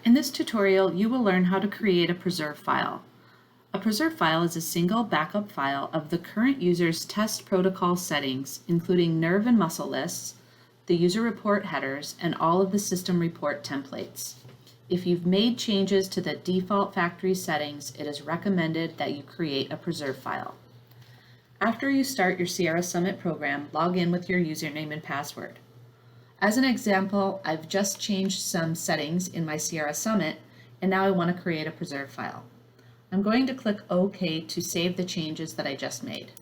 In this tutorial, you will learn how to create a preserve file. A preserve file is a single backup file of the current user's test protocol settings, including nerve and muscle lists, the user report headers, and all of the system report templates. If you've made changes to the default factory settings, it is recommended that you create a preserve file. After you start your Sierra Summit program, log in with your username and password. As an example, I've just changed some settings in my Sierra Summit, and now I want to create a preserve file. I'm going to click OK to save the changes that I just made.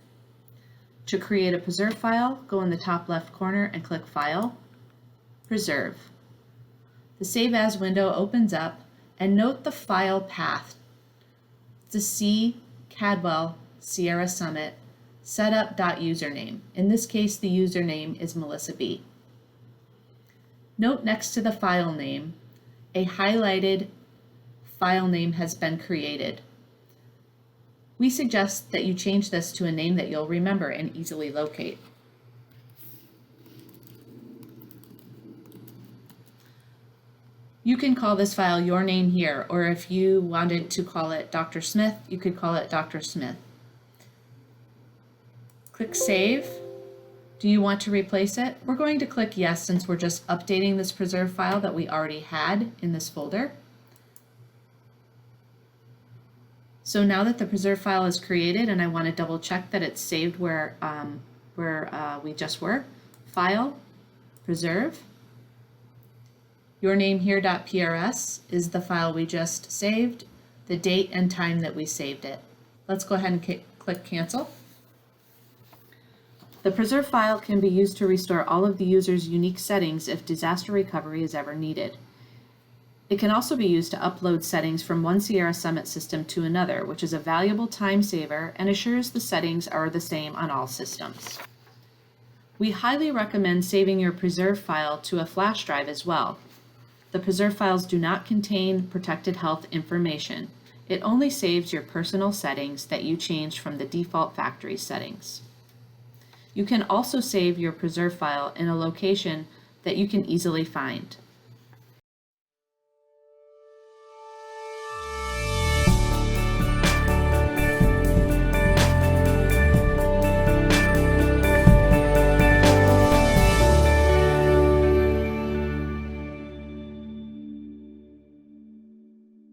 To create a preserve file, go in the top left corner and click File, Preserve. The Save As window opens up, and note the file path. It's a C Cadwell Sierra Summit setup.username. In this case, the username is Melissa B. Note next to the file name, a highlighted file name has been created. We suggest that you change this to a name that you'll remember and easily locate. You can call this file Your Name Here, or if you wanted to call it Dr. Smith, you could call it Dr. Smith. Click Save. Do you want to replace it? We're going to click Yes since we're just updating this preserve file that we already had in this folder. So now that the preserve file is created and I want to double check that it's saved where we just were, File, Preserve. YourNameHere.prs is the file we just saved, the date and time that we saved it. Let's go ahead and click Cancel. The preserve file can be used to restore all of the user's unique settings if disaster recovery is ever needed. It can also be used to upload settings from one Sierra Summit system to another, which is a valuable time saver and assures the settings are the same on all systems. We highly recommend saving your preserve file to a flash drive as well. The preserve files do not contain protected health information. It only saves your personal settings that you changed from the default factory settings. You can also save your preserve file in a location that you can easily find.